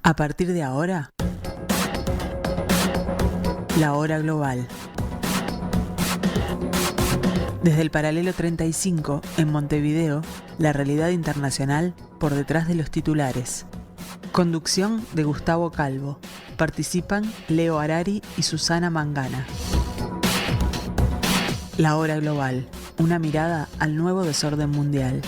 A partir de ahora, la hora global. Desde el paralelo 35, en Montevideo, la realidad internacional por detrás de los titulares. Conducción de Gustavo Calvo. Participan Leo Harari y Susana Mangana. La hora global. Una mirada al nuevo desorden mundial.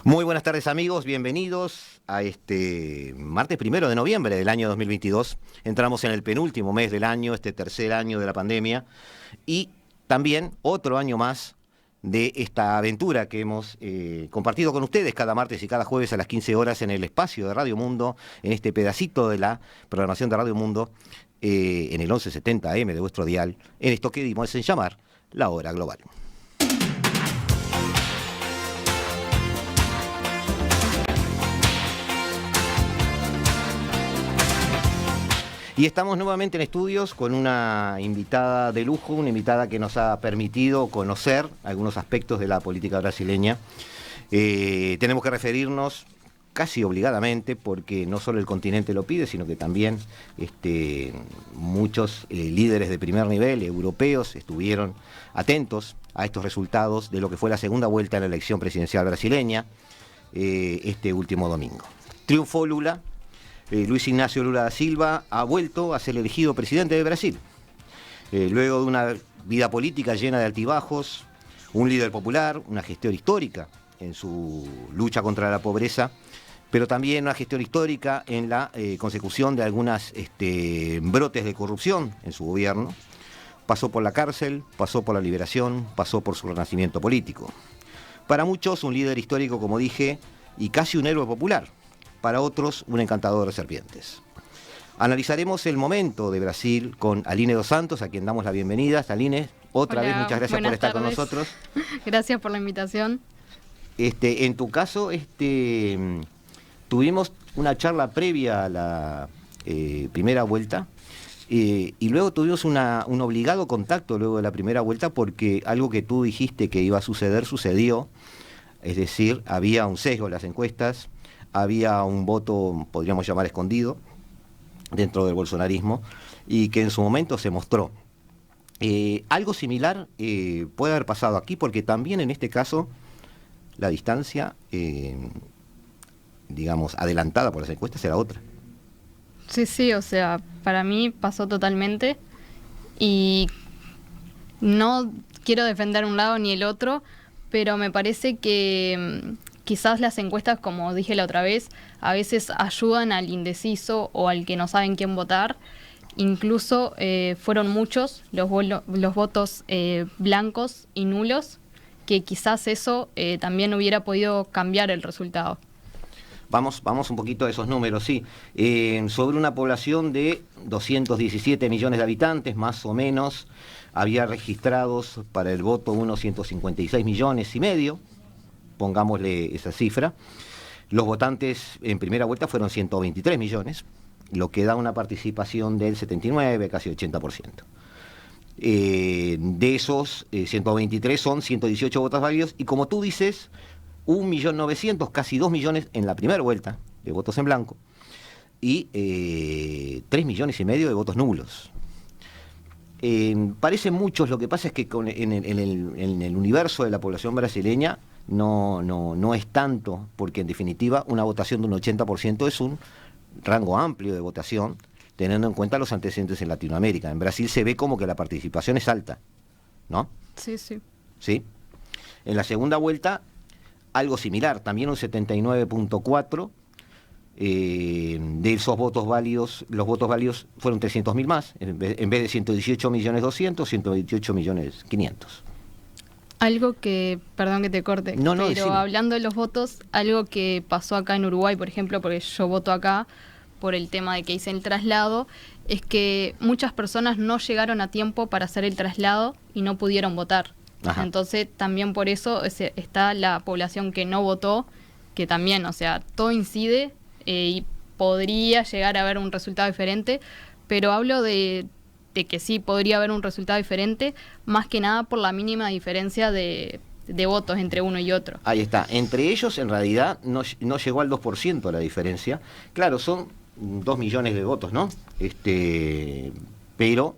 Muy buenas tardes, amigos, bienvenidos a este martes 1 de noviembre del año 2022. Entramos en el penúltimo mes del año, este tercer año de la pandemia, y también otro año más de esta aventura que hemos compartido con ustedes cada martes y cada jueves a las 15 horas en el espacio de Radio Mundo, en este pedacito de la programación de Radio Mundo, en el 1170 AM de vuestro dial, en esto que dimos en llamar la hora global. Y estamos nuevamente en estudios con una invitada de lujo, una invitada que nos ha permitido conocer algunos aspectos de la política brasileña. Tenemos que referirnos casi obligadamente, porque no solo el continente lo pide, sino que también muchos líderes de primer nivel, europeos, estuvieron atentos a estos resultados de lo que fue la segunda vuelta en la elección presidencial brasileña este último domingo. Triunfó Lula. Luis Ignacio Lula da Silva ha vuelto a ser elegido presidente de Brasil. Luego de una vida política llena de altibajos, un líder popular, una gestión histórica en su lucha contra la pobreza, pero también una gestión histórica en la consecución de algunos brotes de corrupción en su gobierno. Pasó por la cárcel, pasó por la liberación, pasó por su renacimiento político. Para muchos, un líder histórico, como dije, y casi un héroe popular. Para otros, un encantador de serpientes. Analizaremos el momento de Brasil con Aline dos Santos, a quien damos la bienvenida. Aline, otra vez, muchas gracias por estar con nosotros. Gracias por la invitación. En tu caso, tuvimos una charla previa a la primera vuelta, y luego tuvimos un obligado contacto luego de la primera vuelta, porque algo que tú dijiste que iba a suceder, sucedió. Es decir, había un sesgo en las encuestas, había un voto, podríamos llamar escondido, dentro del bolsonarismo, y que en su momento se mostró. Algo similar puede haber pasado aquí, porque también en este caso la distancia, digamos, adelantada por las encuestas era otra. Sí, o sea, para mí pasó totalmente, y no quiero defender un lado ni el otro, pero me parece que quizás las encuestas, como dije la otra vez, a veces ayudan al indeciso o al que no saben quién votar. Incluso fueron muchos los votos blancos y nulos, que quizás eso también hubiera podido cambiar el resultado. Vamos un poquito a esos números, sí. Sobre una población de 217 millones de habitantes, más o menos, había registrados para el voto unos 156 millones y medio, pongámosle esa cifra. Los votantes en primera vuelta fueron 123 millones, lo que da una participación del 79, casi 80%. De esos 123 son 118 votos válidos, y como tú dices, 1.900.000, casi 2 millones en la primera vuelta de votos en blanco, y 3,5 millones de votos nulos. Parecen muchos, lo que pasa es que en el universo de la población brasileña no es tanto, porque en definitiva una votación de un 80% es un rango amplio de votación, teniendo en cuenta los antecedentes en Latinoamérica. En Brasil se ve como que la participación es alta, ¿no? Sí. ¿Sí? En la segunda vuelta, algo similar, también un 79,4%. De esos votos válidos, los votos válidos fueron 300.000 más, en vez de 118.200.000, 128.500.000. Algo que, perdón que te corte, pero decime. Hablando de los votos, algo que pasó acá en Uruguay, por ejemplo, porque yo voto acá por el tema de que hice el traslado, es que muchas personas no llegaron a tiempo para hacer el traslado y no pudieron votar. Ajá. Entonces también por eso está la población que no votó, que también, o sea, todo incide y podría llegar a haber un resultado diferente, pero hablo de que sí podría haber un resultado diferente, más que nada por la mínima diferencia de votos entre uno y otro. Ahí está. Entre ellos, en realidad, no llegó al 2% la diferencia. Claro, son 2 millones de votos, ¿no? Pero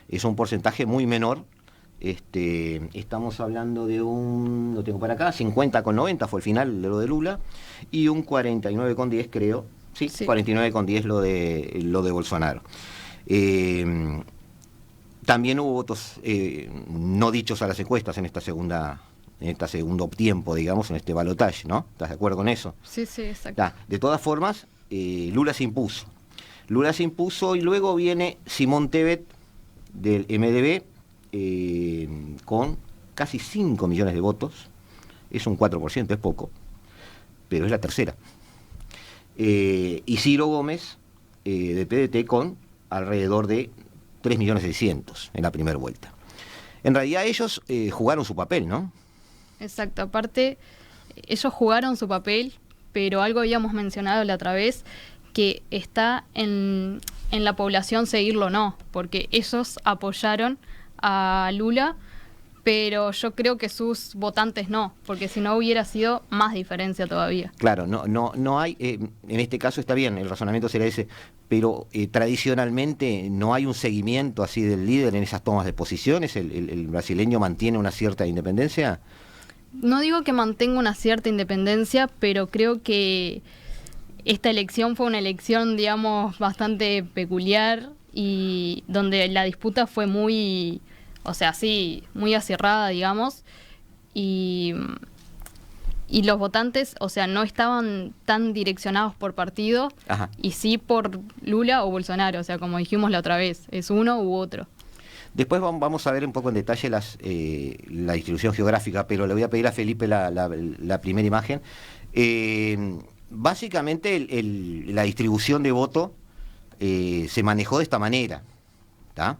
es un porcentaje muy menor. Estamos hablando de lo tengo para acá, 50,90 fue el final de lo de Lula, y un 49,10 creo, sí. 49,10 lo de Bolsonaro. También hubo votos no dichos a las encuestas en este segundo tiempo, digamos, en este balotaje, ¿no? ¿Estás de acuerdo con eso? Sí, exacto. De todas formas, Lula se impuso. Y luego viene Simón Tebet del MDB, con casi 5 millones de votos. Es un 4%, es poco, pero es la tercera. Y Ciro Gómez de PDT con alrededor de 3.600.000 en la primera vuelta. En realidad ellos jugaron su papel, ¿no? Exacto, aparte ellos jugaron su papel, pero algo habíamos mencionado la otra vez, que está en la población seguirlo o no, porque ellos apoyaron a Lula, pero yo creo que sus votantes no, porque si no hubiera sido más diferencia todavía. Claro, no hay, en este caso está bien, el razonamiento será ese, pero tradicionalmente no hay un seguimiento así del líder en esas tomas de posiciones. ¿El brasileño mantiene una cierta independencia? No digo que mantenga una cierta independencia, pero creo que esta elección fue una elección, digamos, bastante peculiar y donde la disputa fue muy, o sea, sí, muy acerrada, digamos, y los votantes, o sea, no estaban tan direccionados por partido. Ajá. Y sí por Lula o Bolsonaro, o sea, como dijimos la otra vez, es uno u otro. Después vamos a ver un poco en detalle la distribución geográfica, pero le voy a pedir a Felipe la primera imagen. Básicamente la distribución de voto se manejó de esta manera, ¿tá?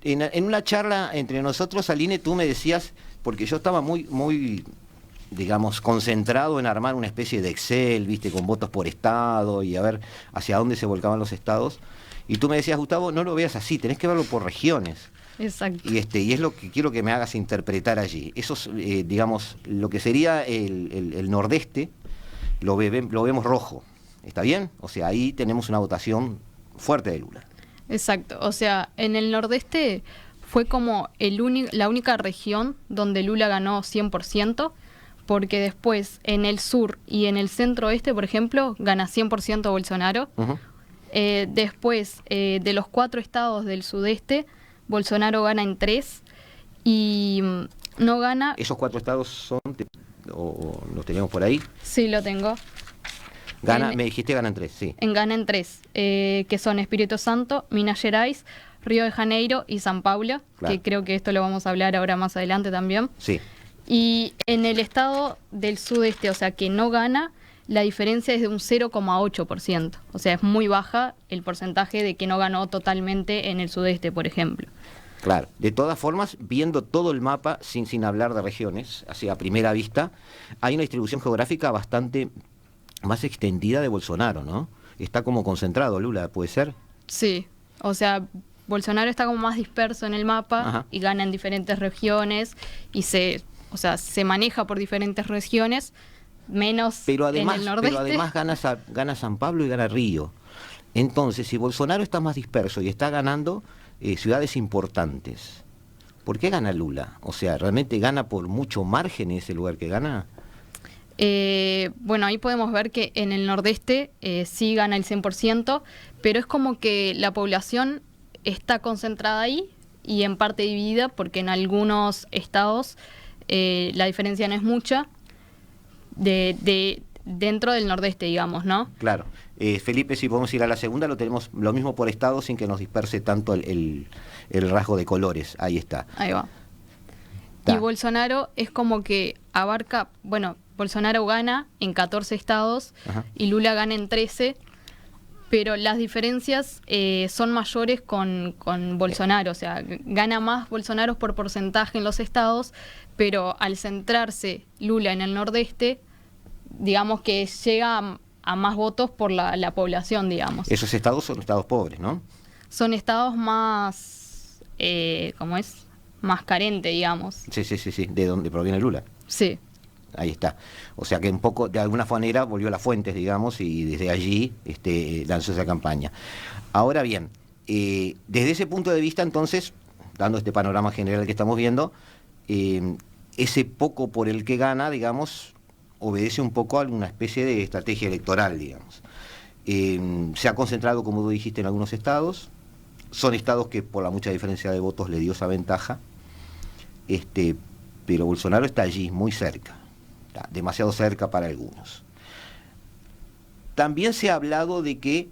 En una charla entre nosotros, Aline, tú me decías, porque yo estaba muy, digamos, concentrado en armar una especie de Excel, viste, con votos por estado y a ver hacia dónde se volcaban los estados. Y tú me decías, Gustavo, no lo veas así, tenés que verlo por regiones. Exacto. Y es lo que quiero que me hagas interpretar allí. Eso es, digamos, lo que sería el nordeste, lo vemos rojo. ¿Está bien? O sea, ahí tenemos una votación fuerte de Lula. Exacto. O sea, en el nordeste fue como la única región donde Lula ganó 100%, porque después en el sur y en el centro-oeste, por ejemplo, gana 100% Bolsonaro. Uh-huh. Después, de los 4 estados del sudeste, Bolsonaro gana en 3 y no gana... ¿Esos 4 estados son, o los tenemos por ahí? Sí, lo tengo. Me dijiste gana en 3, sí. Gana en 3, que son Espíritu Santo, Minas Gerais, Río de Janeiro y San Paulo, claro, que creo que esto lo vamos a hablar ahora más adelante también. Sí. Y en el estado del sudeste, o sea, que no gana, la diferencia es de un 0,8%. O sea, es muy baja el porcentaje de que no ganó totalmente en el sudeste, por ejemplo. Claro. De todas formas, viendo todo el mapa, sin hablar de regiones, así a primera vista, hay una distribución geográfica bastante más extendida de Bolsonaro, ¿no? Está como concentrado Lula, ¿puede ser? Sí. O sea, Bolsonaro está como más disperso en el mapa. Ajá. Y gana en diferentes regiones y se maneja por diferentes regiones, menos en el nordeste. Pero además gana San Pablo y gana Río. Entonces, si Bolsonaro está más disperso y está ganando ciudades importantes, ¿por qué gana Lula? O sea, ¿realmente gana por mucho margen en ese lugar que gana? Bueno, ahí podemos ver que en el nordeste sí gana el 100%, pero es como que la población está concentrada ahí y en parte dividida, porque en algunos estados la diferencia no es mucha dentro del nordeste, digamos, ¿no? Claro. Felipe, si podemos ir a la segunda, lo tenemos lo mismo por estado sin que nos disperse tanto el rasgo de colores. Ahí está. Ahí va. Y Bolsonaro es como que abarca, bueno, Bolsonaro gana en 14 estados. Ajá. Y Lula gana en 13, pero las diferencias son mayores con Bolsonaro, o sea, gana más Bolsonaro por porcentaje en los estados, pero al centrarse Lula en el nordeste, digamos que llega a más votos por la población, digamos. Esos estados son estados pobres, ¿no? Son estados más ¿cómo es? Más carente, digamos. Sí, de donde proviene Lula. Sí. Ahí está. O sea que un poco, de alguna manera, volvió a las fuentes, digamos, y desde allí lanzó esa campaña. Ahora bien, desde ese punto de vista, entonces, dando este panorama general que estamos viendo, ese poco por el que gana, digamos, obedece un poco a una especie de estrategia electoral, digamos. Se ha concentrado, como tú dijiste, en algunos estados. Son estados que por la mucha diferencia de votos le dio esa ventaja. Pero Bolsonaro está allí, muy cerca. Está demasiado cerca para algunos. También se ha hablado de que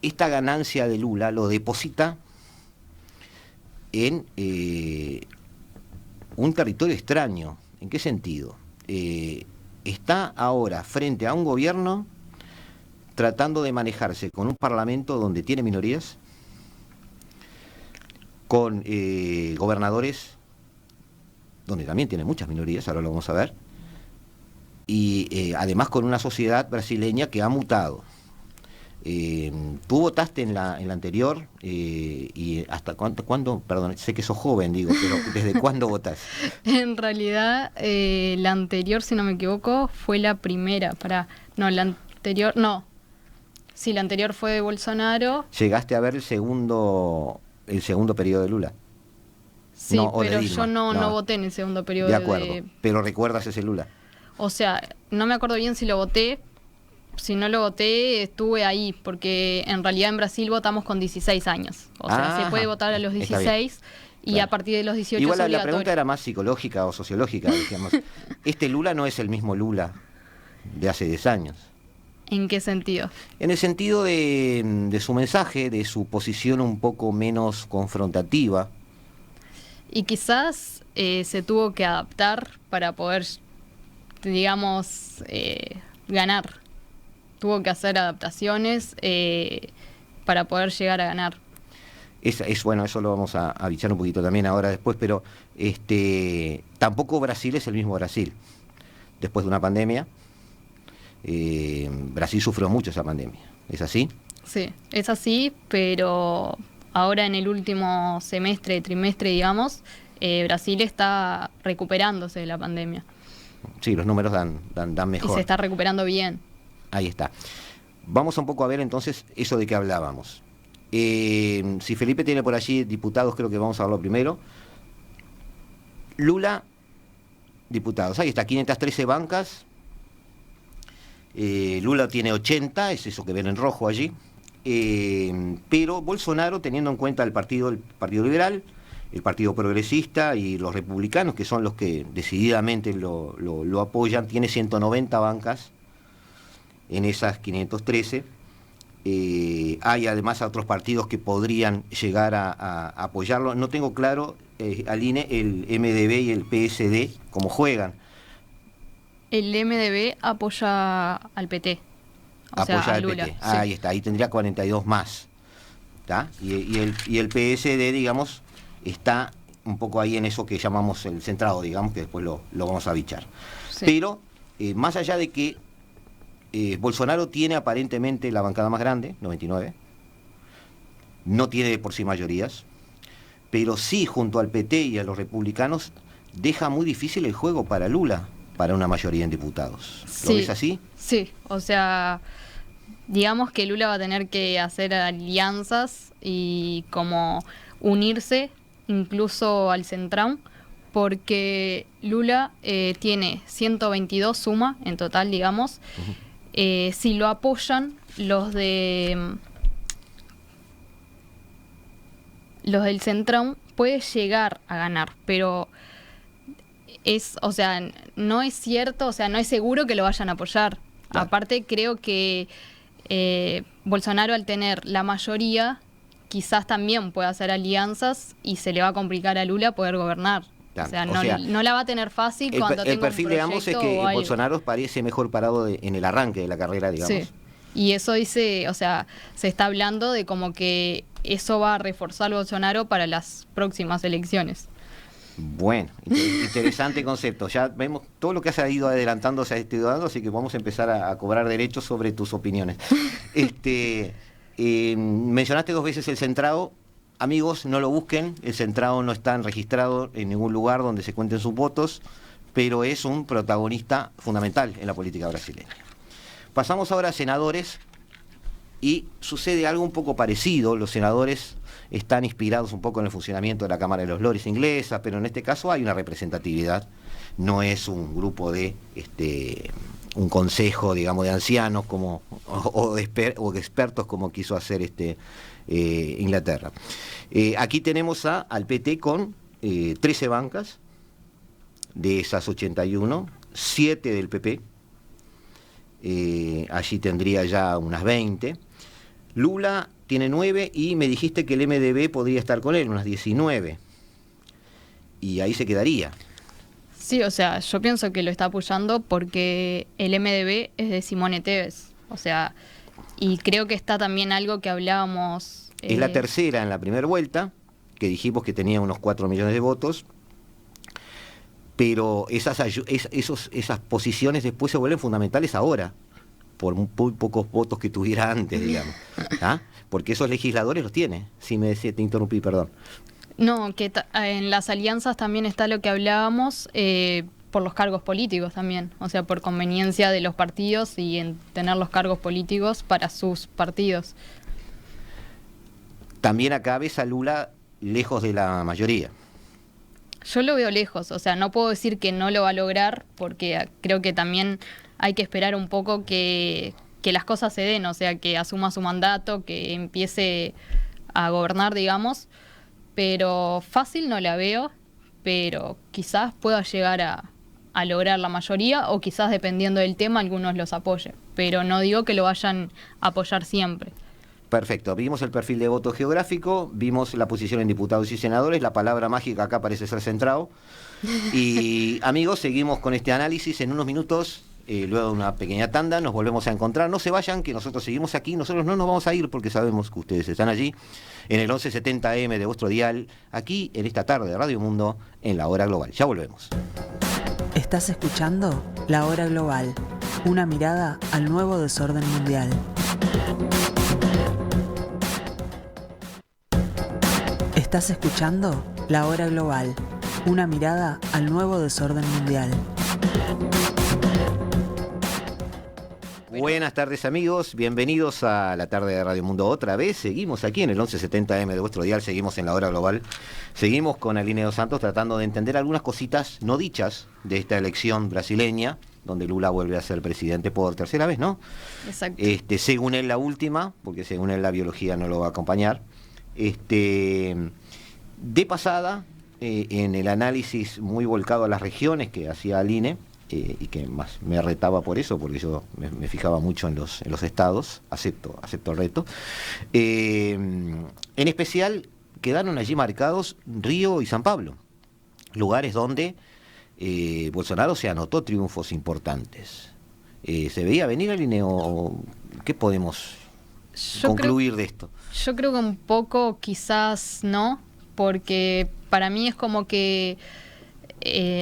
esta ganancia de Lula lo deposita en un territorio extraño. ¿En qué sentido? Está ahora frente a un gobierno tratando de manejarse con un parlamento donde tiene minorías, con gobernadores donde también tiene muchas minorías, ahora lo vamos a ver, y además con una sociedad brasileña que ha mutado. Tú votaste en la anterior, y ¿hasta cuándo? Perdón, sé que sos joven, digo, pero ¿desde cuándo votás? En realidad, la anterior, si no me equivoco, fue la primera. Sí, la anterior fue de Bolsonaro. ¿Llegaste a ver el segundo periodo de Lula? Sí, no, pero Dilma. yo no voté en el segundo periodo. De acuerdo, pero ¿recuerdas ese Lula? O sea, no me acuerdo bien si lo voté. Si no lo voté, estuve ahí, porque en realidad en Brasil votamos con 16 años. O sea, se puede votar a los 16 y claro, a partir de los 18 igual es obligatorio. La pregunta era más psicológica o sociológica, digamos. Este Lula no es el mismo Lula de hace 10 años. ¿En qué sentido? En el sentido de su mensaje, de su posición un poco menos confrontativa. Y quizás se tuvo que adaptar para poder, digamos, ganar. Tuvo que hacer adaptaciones para poder llegar a ganar. Bueno, eso lo vamos a avisar un poquito también ahora después, pero tampoco Brasil es el mismo Brasil. Después de una pandemia, Brasil sufrió mucho esa pandemia. ¿Es así? Sí, es así, pero ahora en el último trimestre, digamos, Brasil está recuperándose de la pandemia. Sí, los números dan mejor. Y se está recuperando bien. Ahí está. Vamos un poco a ver entonces eso de que hablábamos. Si Felipe tiene por allí diputados, creo que vamos a verlo primero. Lula, diputados. Ahí está, 513 bancas. Lula tiene 80, es eso que ven en rojo allí. Pero Bolsonaro, teniendo en cuenta el Partido Liberal, el Partido Progresista y los republicanos, que son los que decididamente lo apoyan, tiene 190 bancas en esas 513. Hay además otros partidos que podrían llegar a apoyarlo. No tengo claro, Aline, el MDB y el PSD, cómo juegan. El MDB apoya al PT. Apoya al Lula. PT. Sí. Ahí está, ahí tendría 42 más. ¿Tá? Y el PSD, digamos, está un poco ahí en eso que llamamos el centrado, digamos, que después lo vamos a bichar. Sí. Pero, más allá de que Bolsonaro tiene aparentemente la bancada más grande, 99, no tiene de por sí mayorías, pero sí junto al PT y a los republicanos deja muy difícil el juego para Lula, para una mayoría en diputados. ¿Lo ves así? Sí, o sea, digamos que Lula va a tener que hacer alianzas y como unirse incluso al Centrão, porque Lula tiene 122 suma en total, digamos. Si lo apoyan los del Centrão, puede llegar a ganar, pero no es cierto, o sea, no es seguro que lo vayan a apoyar. Claro. Aparte, creo que Bolsonaro, al tener la mayoría, quizás también pueda hacer alianzas y se le va a complicar a Lula poder gobernar. Claro. O sea, no la va a tener fácil cuando tenga un proyecto. El perfil de ambos es que Bolsonaro parece mejor parado en el arranque de la carrera, digamos. Sí. Y eso dice, o sea, se está hablando de como que eso va a reforzar a Bolsonaro para las próximas elecciones. Bueno, interesante concepto. Ya vemos todo lo que has ido adelantando, se ha estudiado, así que vamos a empezar a cobrar derechos sobre tus opiniones. Mencionaste 2 veces el Centrão. amigos, no lo busquen, el Centrado no está registrado en ningún lugar donde se cuenten sus votos, pero es un protagonista fundamental en la política brasileña. Pasamos ahora a senadores y sucede algo un poco parecido. Los senadores están inspirados un poco en el funcionamiento de la Cámara de los Lores inglesa, pero en este caso hay una representatividad, no es un grupo de un consejo, digamos, de ancianos o de expertos como quiso hacer Inglaterra. Aquí tenemos al PT con 13 bancas, de esas 81, 7 del PP, allí tendría ya unas 20. Lula tiene 9 y me dijiste que el MDB podría estar con él, unas 19. Y ahí se quedaría. Sí, o sea, yo pienso que lo está apoyando porque el MDB es de Simone Tebet. O sea, y creo que está también algo que hablábamos... Es la tercera en la primera vuelta, que dijimos que tenía unos 4 millones de votos, pero esas posiciones después se vuelven fundamentales ahora, por muy pocos votos que tuviera antes, digamos. ¿Ah? Porque esos legisladores los tiene. Sí, te interrumpí, perdón. No, que en las alianzas también está lo que hablábamos, por los cargos políticos también, o sea, por conveniencia de los partidos y en tener los cargos políticos para sus partidos. También acá ves a Lula lejos de la mayoría. Yo lo veo lejos, o sea, no puedo decir que no lo va a lograr, porque creo que también hay que esperar un poco que las cosas se den, o sea, que asuma su mandato, que empiece a gobernar, digamos, pero fácil no la veo, pero quizás pueda llegar a lograr la mayoría, o quizás dependiendo del tema algunos los apoyen, pero no digo que lo vayan a apoyar siempre. Perfecto, vimos el perfil de voto geográfico, vimos la posición en diputados y senadores, la palabra mágica acá parece ser Centrado. Y amigos, seguimos con este análisis en unos minutos, luego de una pequeña tanda, nos volvemos a encontrar. No se vayan, que nosotros seguimos aquí, nosotros no nos vamos a ir porque sabemos que ustedes están allí, en el 1170 AM de vuestro dial, aquí en esta tarde de Radio Mundo, en la Hora Global. Ya volvemos. Estás escuchando La Hora Global, una mirada al nuevo desorden mundial. Estás escuchando La Hora Global, una mirada al nuevo desorden mundial. Buenas tardes amigos, bienvenidos a la tarde de Radio Mundo otra vez. Seguimos aquí en el 1170 AM de vuestro dial, seguimos en la Hora Global. Seguimos con Aline dos Santos tratando de entender algunas cositas no dichas de esta elección brasileña, donde Lula vuelve a ser presidente por tercera vez, ¿no? Exacto. Según él la última, porque según él la biología no lo va a acompañar. De pasada, en el análisis muy volcado a las regiones que hacía Aline, y que más me retaba por eso, porque yo me fijaba mucho en los estados, acepto el reto. En especial quedaron allí marcados Río y San Pablo, lugares donde Bolsonaro se anotó triunfos importantes. ¿Se veía venir, Aline, o qué podemos concluir de esto? Yo creo que un poco quizás no, porque para mí es como que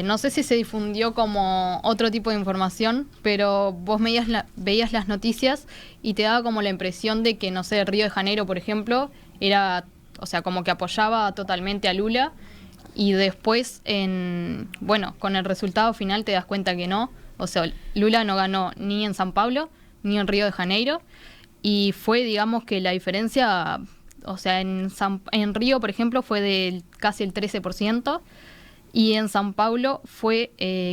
no sé si se difundió como otro tipo de información, pero vos veías las noticias y te daba como la impresión de que, no sé, Río de Janeiro, por ejemplo, era, o sea, como que apoyaba totalmente a Lula, y después, con el resultado final te das cuenta que no. O sea, Lula no ganó ni en San Pablo ni en Río de Janeiro, y fue, digamos, que la diferencia, o sea, en Río, por ejemplo, fue de casi el 13%, y en San Pablo fue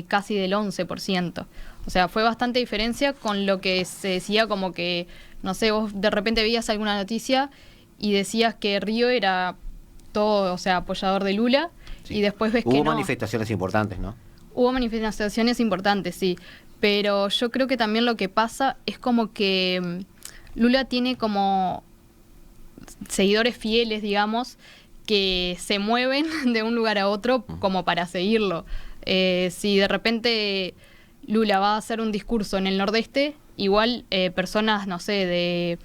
casi del 11%. O sea, fue bastante diferencia con lo que se decía, como que, no sé, vos de repente veías alguna noticia y decías que Río era todo, o sea, apoyador de Lula, sí. Y después ves que no. Hubo manifestaciones importantes, ¿no? Hubo manifestaciones importantes, sí, pero yo creo que también lo que pasa es como que Lula tiene como seguidores fieles, digamos, que se mueven de un lugar a otro como para seguirlo. Si de repente Lula va a hacer un discurso en el Nordeste, igual personas, no sé,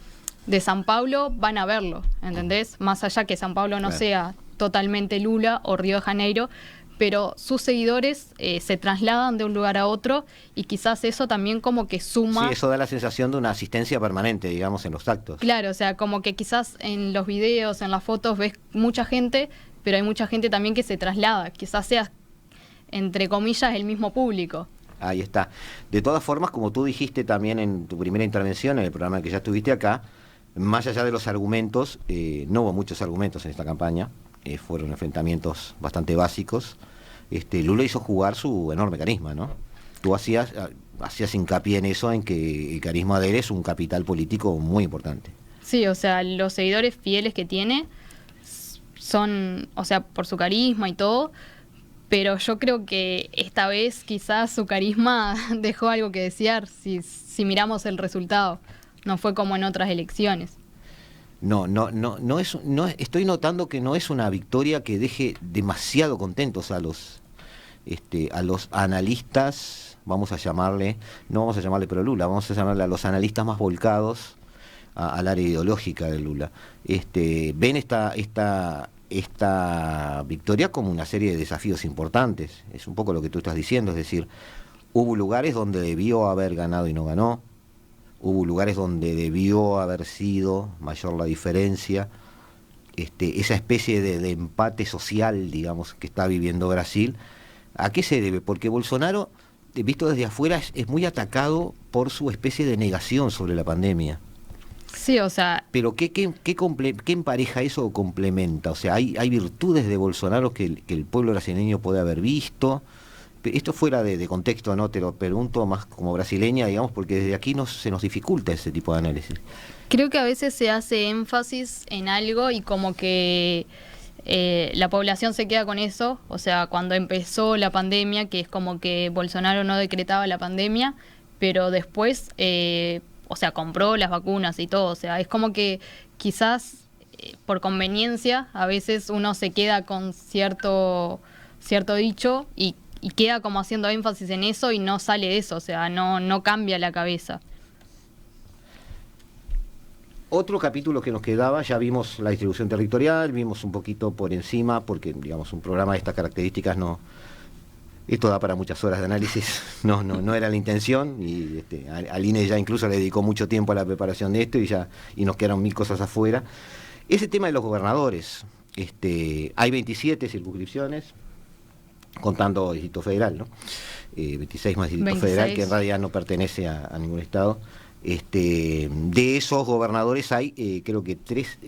de San Pablo van a verlo, ¿entendés? Más allá que San Pablo no sea totalmente Lula o Río de Janeiro, pero sus seguidores se trasladan de un lugar a otro y quizás eso también como que suma. Sí, eso da la sensación de una asistencia permanente, digamos, en los actos. Claro, o sea, como que quizás en los videos, en las fotos ves mucha gente, pero hay mucha gente también que se traslada, quizás sea, entre comillas, el mismo público. Ahí está. De todas formas, como tú dijiste también en tu primera intervención, en el programa que ya estuviste acá, más allá de los argumentos, no hubo muchos argumentos en esta campaña, fueron enfrentamientos bastante básicos. Lula hizo jugar su enorme carisma, ¿no? Tú hacías hincapié en eso, en que el carisma de él es un capital político muy importante. Sí, o sea, los seguidores fieles que tiene son, o sea, por su carisma y todo, pero yo creo que esta vez quizás su carisma dejó algo que desear si miramos el resultado. No fue como en otras elecciones. No, estoy notando que no es una victoria que deje demasiado contentos a los analistas, no vamos a llamarle pro Lula, vamos a llamarle a los analistas más volcados al área ideológica de Lula. Ven esta victoria como una serie de desafíos importantes. Es un poco lo que tú estás diciendo, es decir, hubo lugares donde debió haber ganado y no ganó, hubo lugares donde debió haber sido mayor la diferencia, esa especie de empate social, digamos, que está viviendo Brasil. ¿A qué se debe? Porque Bolsonaro, visto desde afuera, es muy atacado por su especie de negación sobre la pandemia. Sí, o sea... Pero ¿qué empareja eso o complementa? O sea, hay virtudes de Bolsonaro que el pueblo brasileño puede haber visto. Esto fuera de contexto, ¿no? Te lo pregunto más como brasileña, digamos, porque desde aquí se nos dificulta ese tipo de análisis. Creo que a veces se hace énfasis en algo y como que la población se queda con eso. O sea, cuando empezó la pandemia, que es como que Bolsonaro no decretaba la pandemia, pero después... o sea, compró las vacunas y todo. O sea, es como que quizás por conveniencia a veces uno se queda con cierto dicho y queda como haciendo énfasis en eso y no sale de eso. O sea, no cambia la cabeza. Otro capítulo que nos quedaba, ya vimos la distribución territorial, vimos un poquito por encima, porque digamos un programa de estas características no... Esto da para muchas horas de análisis, no era la intención, y Aline ya incluso le dedicó mucho tiempo a la preparación de esto y nos quedaron 1000 cosas afuera. Ese tema de los gobernadores, hay 27 circunscripciones, contando Distrito Federal, ¿no? 26 más Distrito 26. Federal, que en realidad no pertenece a ningún estado. De esos gobernadores hay, creo que 3...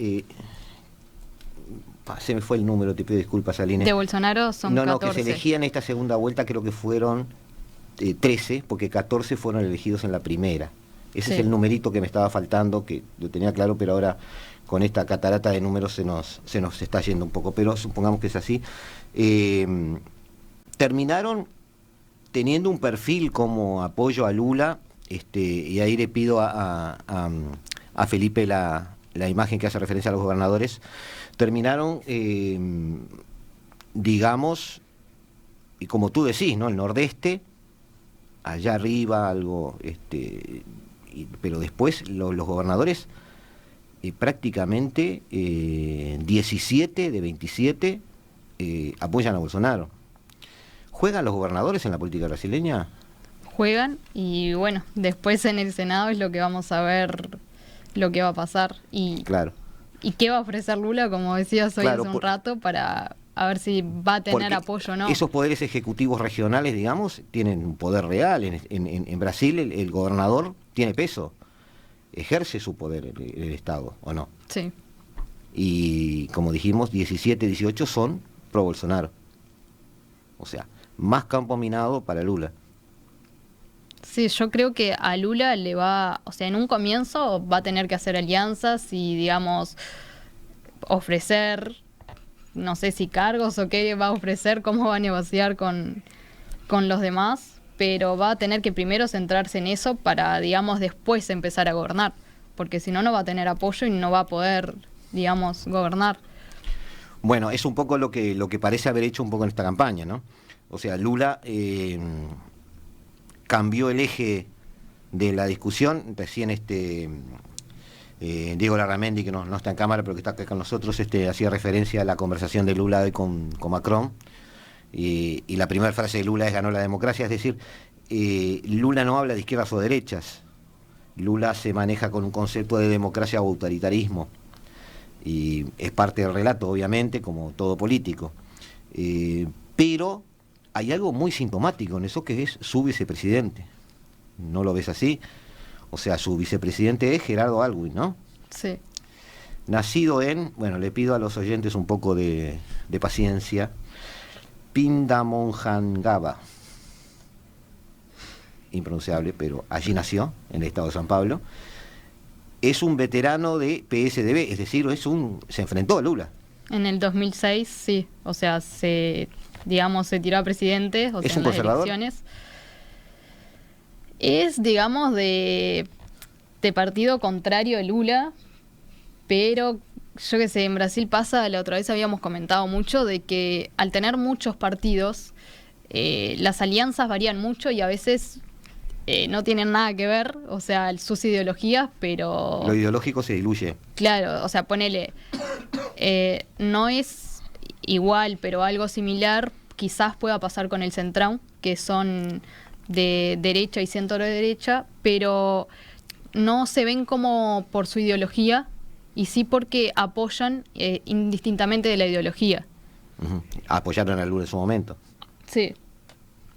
se me fue el número, te pido disculpas, Aline. De Bolsonaro son 14. No, que se elegían en esta segunda vuelta, creo que fueron 13, porque 14 fueron elegidos en la primera. Ese es el numerito que me estaba faltando, que lo tenía claro, pero ahora con esta catarata de números se nos está yendo un poco, pero supongamos que es así. Terminaron teniendo un perfil como apoyo a Lula, y ahí le pido a Felipe la imagen que hace referencia a los gobernadores. Terminaron, digamos, y como tú decís, ¿no? El nordeste, allá arriba algo, pero después los gobernadores prácticamente 17 de 27 apoyan a Bolsonaro. ¿Juegan los gobernadores en la política brasileña? Juegan y bueno, después en el Senado es lo que vamos a ver lo que va a pasar Claro. ¿Y qué va a ofrecer Lula, como decías hoy hace un rato, para a ver si va a tener apoyo o no? Esos poderes ejecutivos regionales, digamos, tienen un poder real. En Brasil el gobernador tiene peso, ejerce su poder el Estado, ¿o no? Sí. Y como dijimos, 17, 18 son pro Bolsonaro. O sea, más campo minado para Lula. Sí, yo creo que a Lula le va, o sea, en un comienzo va a tener que hacer alianzas y, digamos, ofrecer, no sé si cargos o qué va a ofrecer, cómo va a negociar con los demás, pero va a tener que primero centrarse en eso para, digamos, después empezar a gobernar, porque si no, no va a tener apoyo y no va a poder, digamos, gobernar. Bueno, es un poco lo que parece haber hecho un poco en esta campaña, ¿no? O sea, Lula... cambió el eje de la discusión. Recién Diego Larramendi, que no está en cámara pero que está acá con nosotros, hacía referencia a la conversación de Lula hoy con Macron, y la primera frase de Lula es ganó la democracia, es decir, Lula no habla de izquierdas o derechas, Lula se maneja con un concepto de democracia o autoritarismo, y es parte del relato, obviamente, como todo político. Pero hay algo muy sintomático en eso, que es su vicepresidente. ¿No lo ves así? O sea, su vicepresidente es Gerardo Alwin, ¿no? Sí. Nacido en, bueno, le pido a los oyentes un poco de paciencia, Pindamonhangaba, impronunciable, pero allí nació, en el estado de San Pablo. Es un veterano de PSDB, es decir, se enfrentó a Lula. En el 2006, sí. O sea, se tiró a presidente, o sea, ¿Es un en las conservador? elecciones. Es, digamos, de partido contrario a Lula, pero yo qué sé, en Brasil pasa, la otra vez habíamos comentado mucho, de que al tener muchos partidos, las alianzas varían mucho y a veces no tienen nada que ver, o sea, sus ideologías, pero... Lo ideológico se diluye. Claro, o sea, ponele, no es igual, pero algo similar quizás pueda pasar con el Centrão, que son de derecha y centro derecha, pero no se ven como por su ideología, y sí porque apoyan indistintamente de la ideología. Uh-huh. Apoyaron a Lula en su momento. Sí.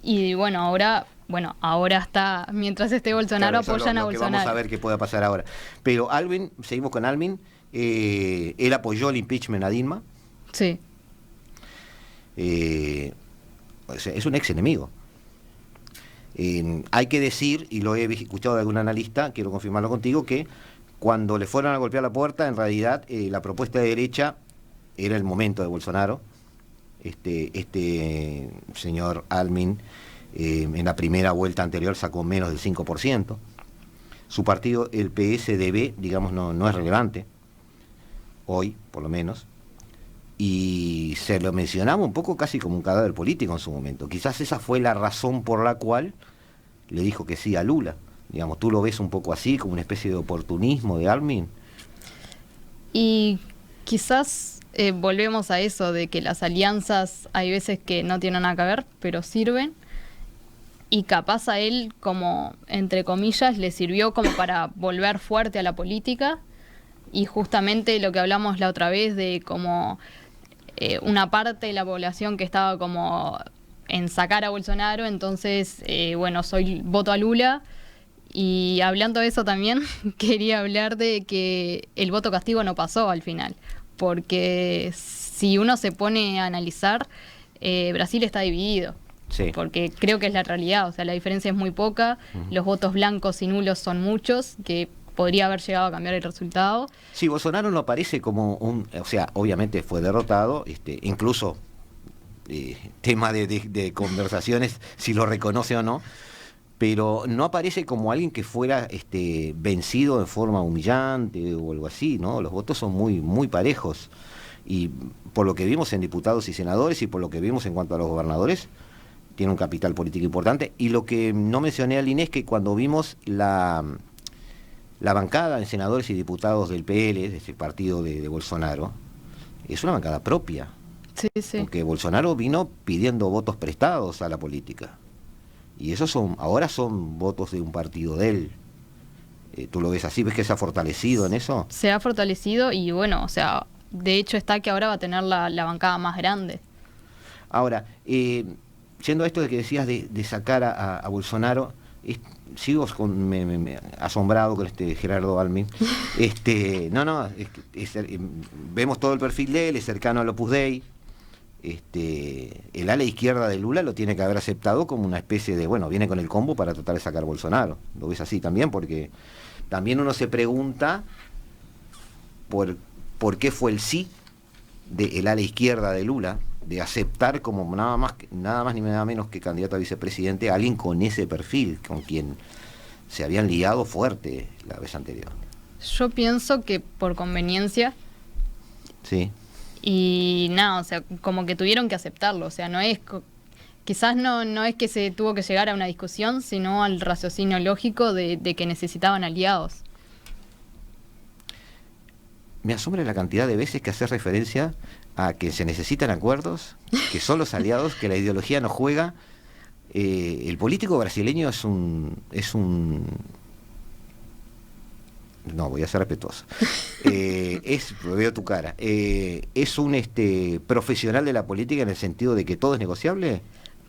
Y bueno, ahora está, mientras esté Bolsonaro, Claro, apoyan lo a que Bolsonaro. vamos a ver qué pueda pasar ahora. Pero Alvin, seguimos con Alvin, él apoyó el impeachment a Dilma. Sí. O sea, es un ex enemigo. Hay que decir, y lo he escuchado de algún analista, quiero confirmarlo contigo, que cuando le fueron a golpear la puerta, en realidad la propuesta de derecha era el momento de Bolsonaro. Este señor Almin en la primera vuelta anterior sacó menos del 5%. Su partido, el PSDB, digamos, no es relevante, hoy por lo menos, y se lo mencionaba un poco casi como un cadáver político en su momento. Quizás esa fue la razón por la cual le dijo que sí a Lula. Digamos, ¿tú lo ves un poco así, como una especie de oportunismo de Almin? Y quizás volvemos a eso de que las alianzas hay veces que no tienen nada que ver, pero sirven. Y capaz a él, como entre comillas, le sirvió como para volver fuerte a la política. Y justamente lo que hablamos la otra vez de como una parte de la población que estaba como en sacar a Bolsonaro, entonces, voto a Lula. Y hablando de eso también, quería hablar de que el voto castigo no pasó al final, porque si uno se pone a analizar, Brasil está dividido, Sí. porque creo que es la realidad, o sea, la diferencia es muy poca, los votos blancos y nulos son muchos, que podría haber llegado a cambiar el resultado. Sí, Bolsonaro no aparece como o sea, obviamente fue derrotado, incluso tema de conversaciones, si lo reconoce o no, pero no aparece como alguien que fuera vencido de forma humillante o algo así, ¿no? Los votos son muy, muy parejos. Y por lo que vimos en diputados y senadores y por lo que vimos en cuanto a los gobernadores, tiene un capital político importante. Y lo que no mencioné al INE es que cuando vimos la bancada de senadores y diputados del PL, de este partido de Bolsonaro, es una bancada propia. Sí, sí. Porque Bolsonaro vino pidiendo votos prestados a la política. Y esos ahora son votos de un partido de él. ¿Tú lo ves así? ¿Ves que se ha fortalecido en eso? Se ha fortalecido y bueno, o sea, de hecho está que ahora va a tener la bancada más grande. Ahora, yendo a esto de que decías de sacar a Bolsonaro, sigo asombrado con Gerardo Almin. Vemos todo el perfil de él, es cercano al Opus Dei. El ala izquierda de Lula lo tiene que haber aceptado como una especie de, viene con el combo para tratar de sacar a Bolsonaro. ¿Lo ves así también? Porque también uno se pregunta por qué fue el sí del ala izquierda de Lula, de aceptar como nada más ni nada menos que candidato a vicepresidente a alguien con ese perfil, con quien se habían liado fuerte la vez anterior. Yo pienso que por conveniencia. Sí. Y nada, o sea, como que tuvieron que aceptarlo, o sea, quizás no es que se tuvo que llegar a una discusión, sino al raciocinio lógico de que necesitaban aliados. me asombra la cantidad de veces que hace referencia a que se necesitan acuerdos, que son los aliados, que la ideología no juega. El político brasileño es un no, voy a ser respetuoso. Veo tu cara. ¿Es un profesional de la política en el sentido de que todo es negociable?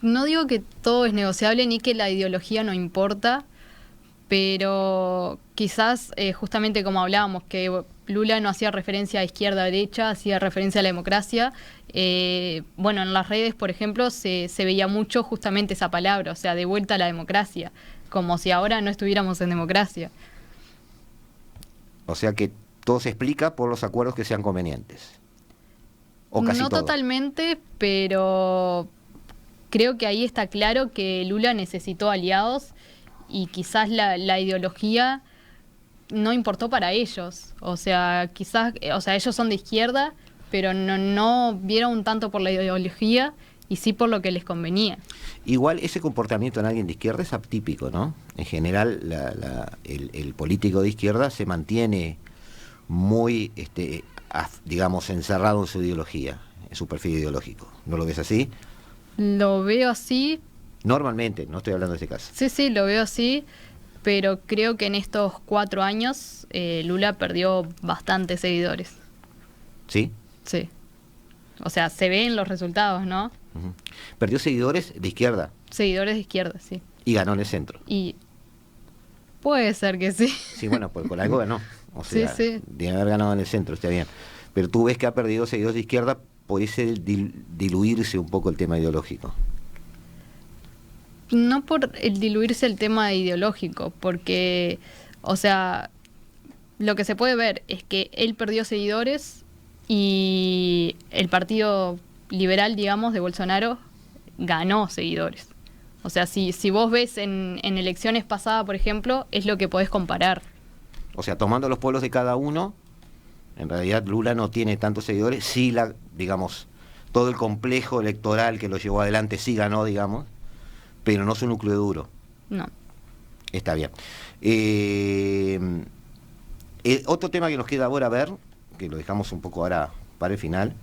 No digo que todo es negociable ni que la ideología no importa, pero quizás justamente como hablábamos, que Lula no hacía referencia a izquierda-derecha, hacía referencia a la democracia. Bueno, en las redes, por ejemplo, se veía mucho justamente esa palabra, o sea, de vuelta a la democracia, como si ahora no estuviéramos en democracia. O sea que todo se explica por los acuerdos que sean convenientes. O casi no todo. Totalmente, pero creo que ahí está claro que Lula necesitó aliados y quizás la ideología no importó para ellos. O sea, quizás, ellos son de izquierda, pero no vieron tanto por la ideología y sí por lo que les convenía. Igual ese comportamiento en alguien de izquierda es atípico, ¿no? En general el político de izquierda se mantiene muy, digamos, encerrado en su ideología, en su perfil ideológico. ¿No lo ves así? Lo veo así. Normalmente, no estoy hablando de ese caso. Sí, lo veo así, pero creo que en estos 4 años Lula perdió bastantes seguidores. ¿Sí? Sí. O sea, se ven los resultados, ¿no? Uh-huh. Perdió seguidores de izquierda. Seguidores de izquierda, sí. Y ganó en el centro. Y puede ser que sí. Sí, bueno, pues con algo ganó. O sea, sí. de haber ganado en el centro, está bien. Pero tú ves que ha perdido seguidores de izquierda, pudiese diluirse un poco el tema ideológico. No por el diluirse el tema ideológico, porque, o sea, lo que se puede ver es que él perdió seguidores y el partido liberal, digamos, de Bolsonaro ganó seguidores. O sea, si vos ves en elecciones pasadas, por ejemplo, es lo que podés comparar. O sea, tomando los pueblos de cada uno, en realidad Lula no tiene tantos seguidores, sí, digamos, todo el complejo electoral que lo llevó adelante sí ganó, digamos, pero no su núcleo duro. No. Está bien. Otro tema que nos queda ahora ver, que lo dejamos un poco ahora para el final,